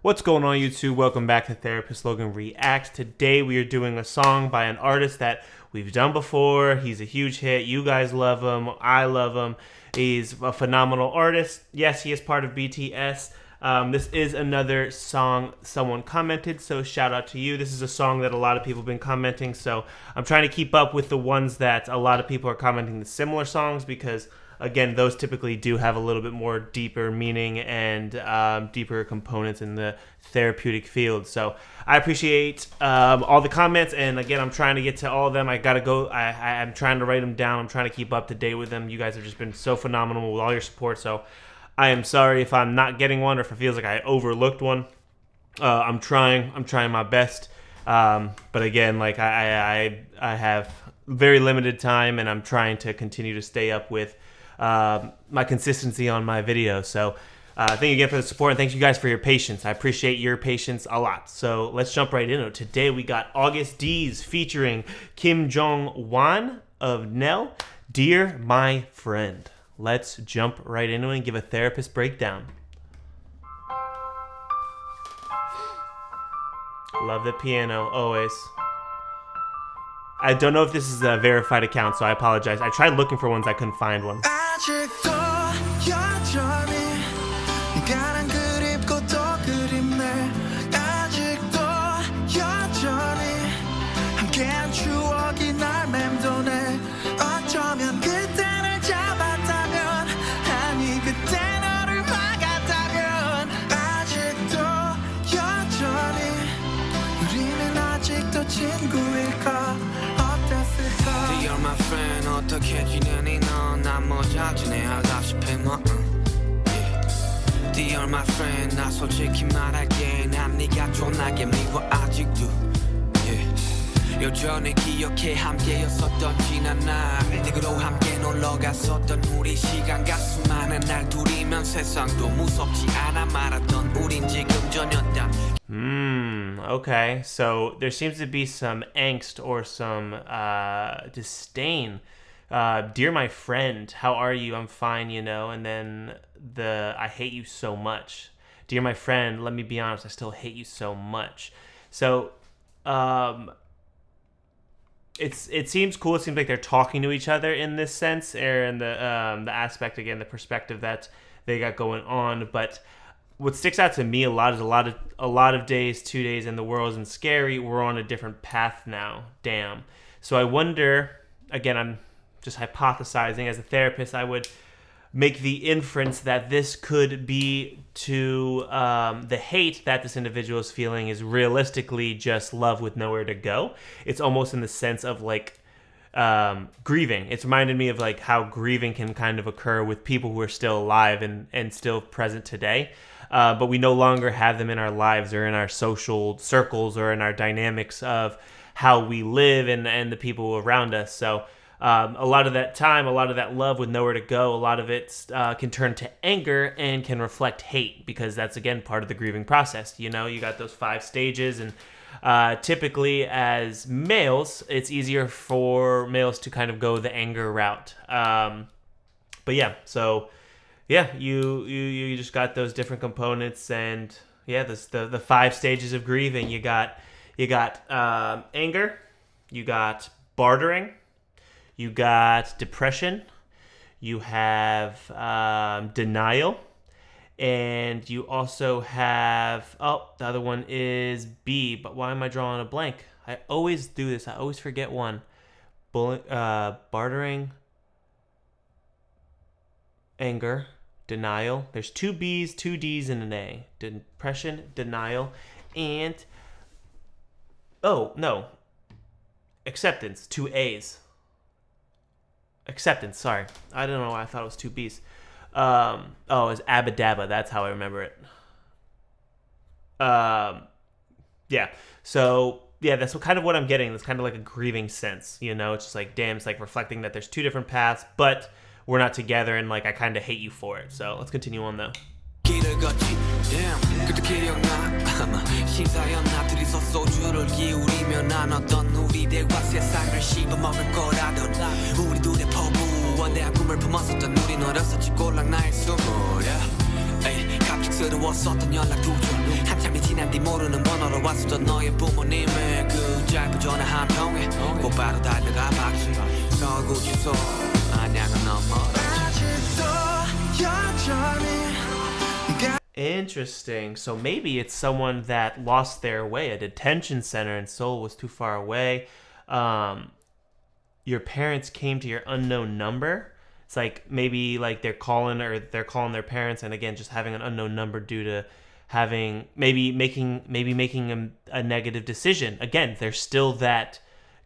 What's going on, YouTube? Welcome back to Therapist Logan Reacts. Today we are doing a song by an artist that we've done before. He's a huge hit. You guys love him. I love him. He's a phenomenal artist. Yes, he is part of BTS. This is another song someone commented, so shout out to you. This is a song that a lot of people have been commenting, so I'm trying to keep up with the ones that a lot of people are commenting the similar songs because, again, those typically do have a little bit more deeper meaning and deeper components in the therapeutic field. So I appreciate all the comments, and again, I'm trying to get to all of them. I gotta go. I'm trying to write them down. I'm trying to keep up to date with them. You guys have just been so phenomenal with all your support, so I am sorry if I'm not getting one or if it feels like I overlooked one. I'm trying my best. But again, like I have very limited time, and I'm trying to continue to stay up with my consistency on my videos. So thank you again for the support, and thank you guys for your patience. I appreciate your patience a lot. So let's jump right into it. Today we got Agust D's featuring Kim Jong-wan of Nell, Dear My Friend. Let's jump right into it and give a therapist breakdown. Love the piano, always. I don't know if this is a verified account, so I apologize. I tried looking for ones, I couldn't find one. Dear my friend, 어떻게 지내니 넌? 난 뭐 잘 지내야가 싶어 뭐 Dear my friend, 나 솔직히 말할게 난 네가 존나게 미워 아직도 여전히 기억해 함께였었던 지난 날 댁으로 함께 놀러갔었던 우리 시간과 수많은 날 둘이면 세상도 무섭지 않아 말았던 우린 지금 전혀 Okay, so there seems to be some angst or some disdain. Dear my friend, how are you? I'm fine, you know. And then I hate you so much. Dear my friend, let me be honest, I still hate you so much. So it seems cool. It seems like they're talking to each other in this sense, or in the aspect, again, the perspective that they got going on. But what sticks out to me a lot is a lot of days, 2 days, and the world isn't scary. We're on a different path now. Damn. So I wonder, again, I'm just hypothesizing. As a therapist, I would make the inference that this could be to the hate that this individual is feeling is realistically just love with nowhere to go. It's almost in the sense of like grieving. It's reminded me of like how grieving can kind of occur with people who are still alive and still present today. But we no longer have them in our lives or in our social circles or in our dynamics of how we live and the people around us. So a lot of that time, a lot of that love with nowhere to go, a lot of it can turn to anger and can reflect hate, because that's, again, part of the grieving process. You know, you got those 5 stages, and typically as males, it's easier for males to kind of go the anger route. But yeah, so yeah, you just got those different components, and yeah, the 5 stages of grieving. You got anger, you got bartering, you got depression, you have denial, and you also have, the other one is B, but why am I drawing a blank? I always do this. I always forget one. Bartering, anger, denial. There's 2 B's, 2 D's, and an A. Depression, denial, and acceptance. 2 A's. Acceptance, sorry. I don't know why I thought it was 2 B's. It was Abadabba. That's how I remember it. Yeah. So, yeah, that's kind of what I'm getting. It's kind of like a grieving sense, you know? It's just like, damn, it's like reflecting that there's 2 different paths, but we're not together, and like I kind of hate you for it. So let's continue on though. 길을 걷지 그때 기억나 아마 시사였나 둘이서 소주를 기울이며 나눴던 우리들과 세상을 씹어먹을 거라던 우리 둘의 포부 원대한 꿈을 품었었던 우린 어렸었지 꼴랑 나의 수모야 에이, 갑작스러웠었던 연락 두절 한참이 지난 뒤 모르는 번호로 왔었던 너의 부모님의 그 짧은 전화 한 통에 곧바로 달려가 박수 서구 주소 안양은 너머로 아직도 여전히 Interesting. So maybe it's someone that lost their way. A detention center in Seoul was too far away. Your parents came to your unknown number. It's like maybe like they're calling their parents, and again, just having an unknown number due to having maybe making a negative decision. Again, there's still that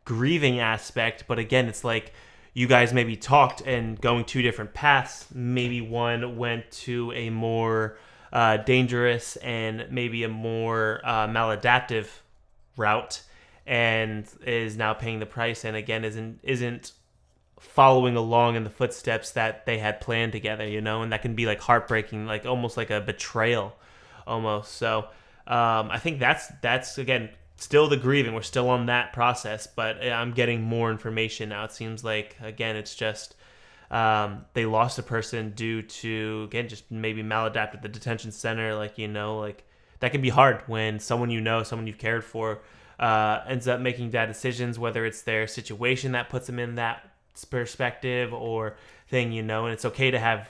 grieving aspect, but again, it's like you guys maybe talked and going two different paths. Maybe one went to a more dangerous and maybe a more maladaptive route, and is now paying the price. And again, isn't following along in the footsteps that they had planned together. And that can be like heartbreaking, like almost like a betrayal, almost. So I think that's again still the grieving. We're still on that process, but I'm getting more information now. It seems like again, it's just. They lost a person due to, again, just maybe maladapted at the detention center. Like that can be hard when someone someone you've cared for, ends up making bad decisions, whether it's their situation that puts them in that perspective or thing, and it's okay to have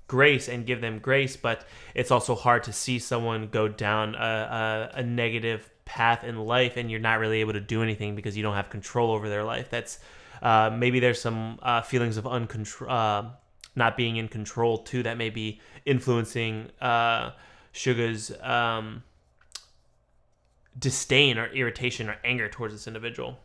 grace and give them grace, but it's also hard to see someone go down a negative path in life and you're not really able to do anything because you don't have control over their life. That's maybe there's some feelings of not being in control too that may be influencing SUGA's disdain or irritation or anger towards this individual.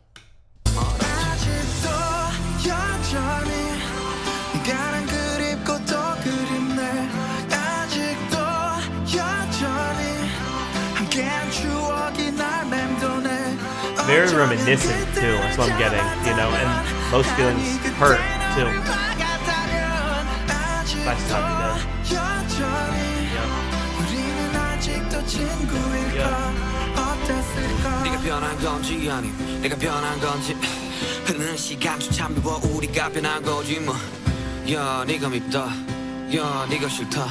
Very reminiscent too, that's what I'm getting, and those feelings hurt too. That's not me 네가 변한 건지 아님 내가 변한 건지 흐르는 시간조차 미워 우리가 변한 거지 뭐. 야 네가 밉다 야 네가 싫다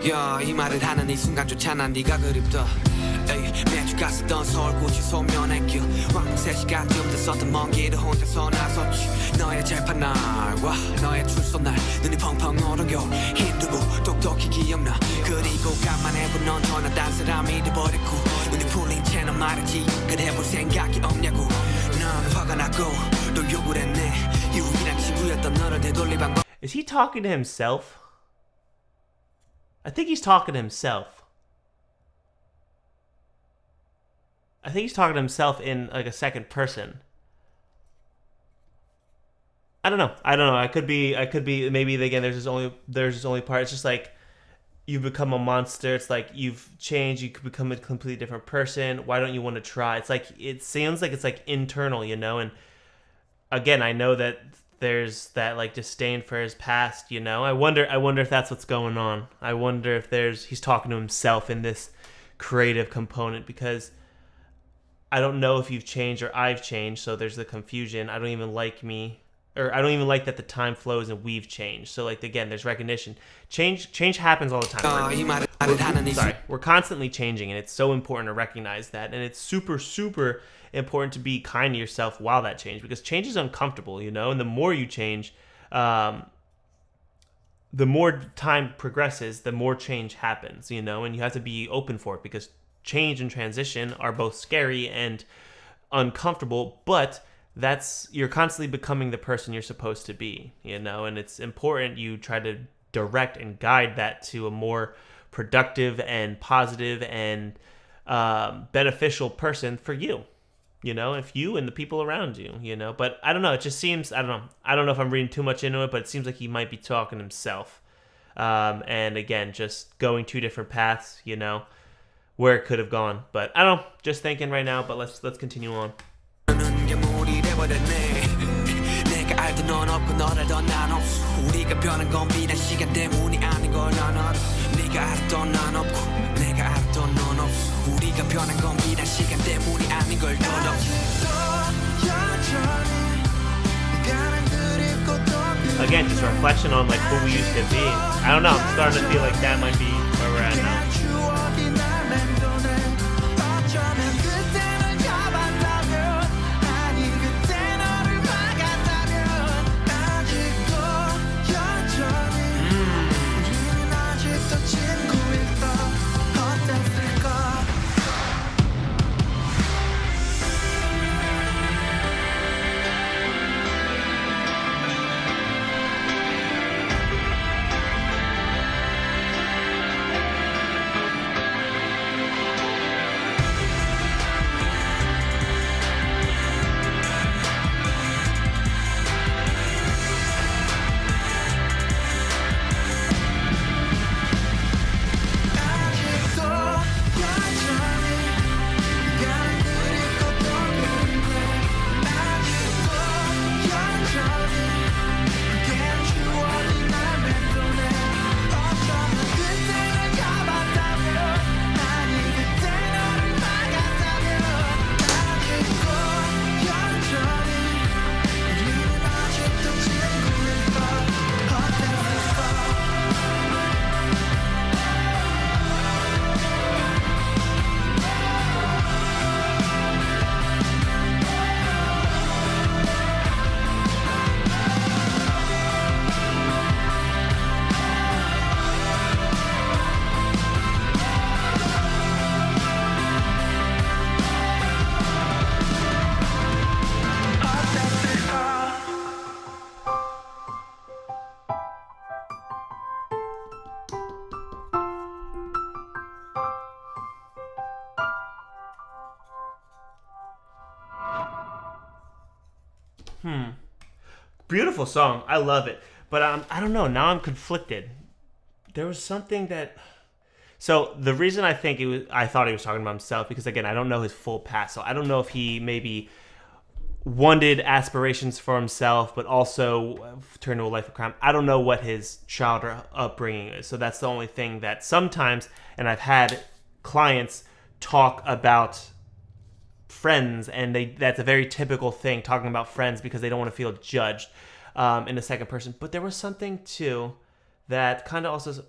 야 이 말을 하는 이 순간조차 난 네가 그립다. 에이, 매주 갔었던 서울고지 소면의 길 왕새 시간쯤 됐었던 먼 길을 혼자서 나섰지. 너의 재판 날과 너의 출소 날 눈이 펑펑 얼어 겨울 힘들고 똑똑히 기억나. 그리고 간만에 본 넌 전화 딴 사람이 돼버렸고 눈이 풀린 채 넌 말했지 그래 볼 생각이 없냐고. 넌 화가 나고 또 욕을 했네. 유일한 친구였던 너를 되돌릴 방법. Is he talking to himself? I think he's talking to himself. I think he's talking to himself in like a second person. I don't know. I could be maybe again there's this only part. It's just like you've become a monster. It's like you've changed, you could become a completely different person. Why don't you want to try? It's like it seems like it's like internal, and again, I know that there's that like disdain for his past, I wonder if that's what's going on. I wonder if he's talking to himself in this creative component, because I don't know if you've changed or I've changed, so there's the confusion. I don't even like me, or I don't even like that the time flows and we've changed. So like again, there's recognition. Change happens all the time. We're constantly changing, and it's so important to recognize that. And it's super, super important to be kind to yourself while that change, because change is uncomfortable, and the more you change, the more time progresses, the more change happens, and you have to be open for it, because change and transition are both scary and uncomfortable, but you're constantly becoming the person you're supposed to be, and it's important you try to direct and guide that to a more productive and positive and beneficial person for you, if you and the people around you, but I don't know, it just seems, I don't know if I'm reading too much into it, but it seems like he might be talking to himself, and again, just going two different paths, where it could have gone, but I don't know, just thinking right now, but let's continue on. Again, just a reflection on like who we used to be. I don't know, I'm starting to feel like that might be where we're at now. Beautiful song. I love it. But I don't know. Now I'm conflicted. There was something that... So the reason I think I thought he was talking about himself, because again, I don't know his full past. So I don't know if he maybe wanted aspirations for himself, but also turned to a life of crime. I don't know what his childhood upbringing is. So that's the only thing that sometimes, and I've had clients talk about friends, and that's a very typical thing, talking about friends, because they don't want to feel judged in the second person. But there was something too that kind of also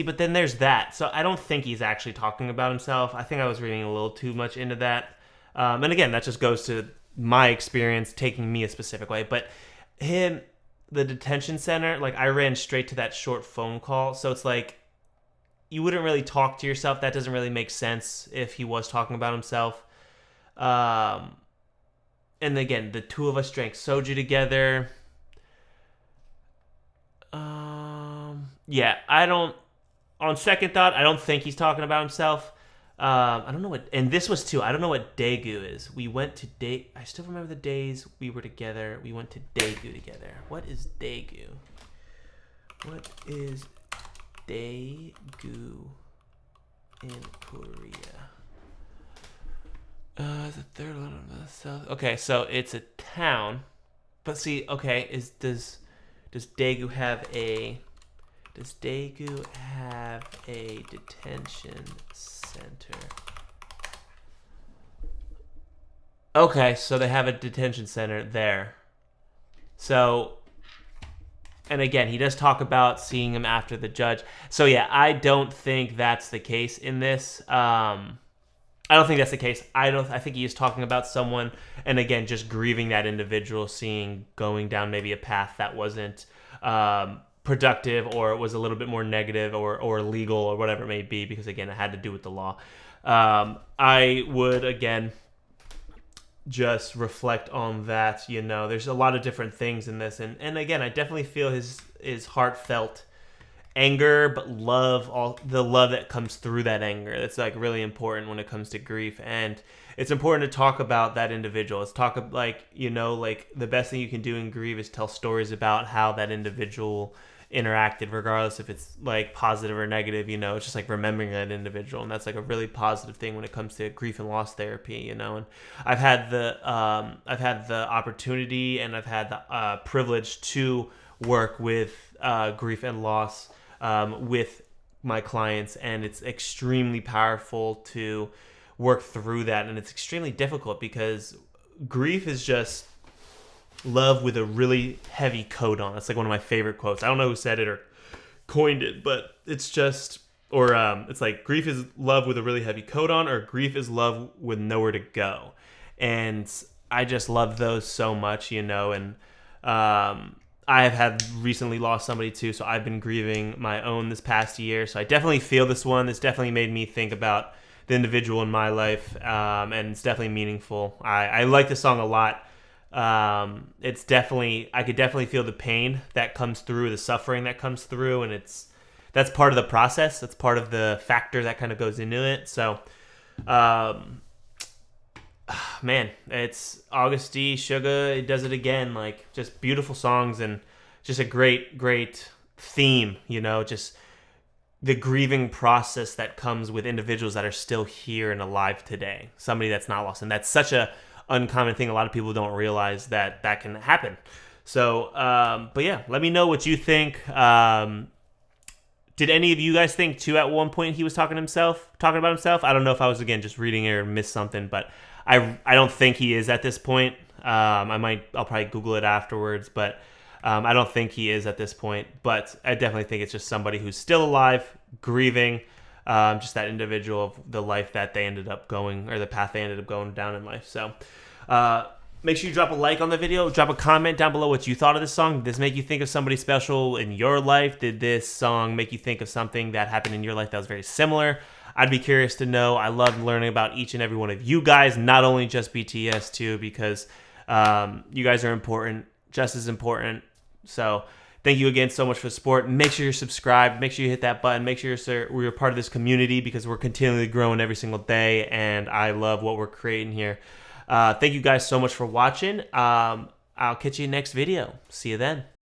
but then there's that. So I don't think he's actually talking about himself. I think I was reading a little too much into that, and again, that just goes to my experience taking me a specific way. But the detention center, like, I ran straight to that short phone call, so it's like you wouldn't really talk to yourself. That doesn't really make sense if he was talking about himself. And again, the two of us drank soju together. On second thought, I don't think he's talking about himself. I don't know what, and this was too, I don't know what Daegu is. We went to I still remember the days we were together. We went to Daegu together. What is Daegu? What is Daegu in Korea? The third one of the south. Okay, so it's a town. But see, okay, does Daegu have a detention center? Okay, so they have a detention center there. So, and again, he does talk about seeing him after the judge. So yeah, I don't think that's the case in this. I don't think that's the case. I think he is talking about someone, and again, just grieving that individual, going down maybe a path that wasn't productive, or it was a little bit more negative or legal or whatever it may be, because again, it had to do with the law. I would, again, just reflect on that. There's a lot of different things in this, and again, I definitely feel his heartfelt anger, but all the love that comes through that anger. That's like really important when it comes to grief, and it's important to talk about that individual. Let's talk like the best thing you can do in grief is tell stories about how that individual interacted, regardless if it's like positive or negative. It's just like remembering that individual, and that's like a really positive thing when it comes to grief and loss therapy. And I've had the opportunity, and I've had the privilege to work with grief and loss with my clients, and it's extremely powerful to work through that, and it's extremely difficult because grief is just love with a really heavy coat on. It's like one of my favorite quotes. I don't know who said it or coined it, but it's just, or it's like grief is love with a really heavy coat on, or grief is love with nowhere to go. And I just love those so much, you know. And I have had recently lost somebody too, so I've been grieving my own this past year. So I definitely feel this one. This definitely made me think about the individual in my life, and it's definitely meaningful. I like the song a lot. It's definitely, I could definitely feel the pain that comes through, the suffering that comes through, and that's part of the process. That's part of the factor that kind of goes into it. So, man, it's Agust D, SUGA, it does it again. Like, just beautiful songs and just a great theme, you know, just the grieving process that comes with individuals that are still here and alive today. Somebody that's not lost. And that's such a uncommon thing. A lot of people don't realize that that can happen. So, but yeah, let me know what you think. Did any of you guys think too at one point he was talking about himself? I don't know if I was, again, just reading it or missed something, but I don't think he is at this point. I'll probably Google it afterwards, but I don't think he is at this point. But I definitely think it's just somebody who's still alive, grieving, just that individual of the life that they ended up going, or the path they ended up going down in life. So make sure you drop a like on the video, drop a comment down below what you thought of this song. Did this make you think of somebody special in your life? Did this song make you think of something that happened in your life that was very similar? I'd be curious to know. I love learning about each and every one of you guys, not only just BTS too, because you guys are important, just as important. So thank you again so much for the support. Make sure you're subscribed. Make sure you hit that button. Make sure we're part of this community, because we're continually growing every single day, and I love what we're creating here. Thank you guys so much for watching. I'll catch you next video. See you then.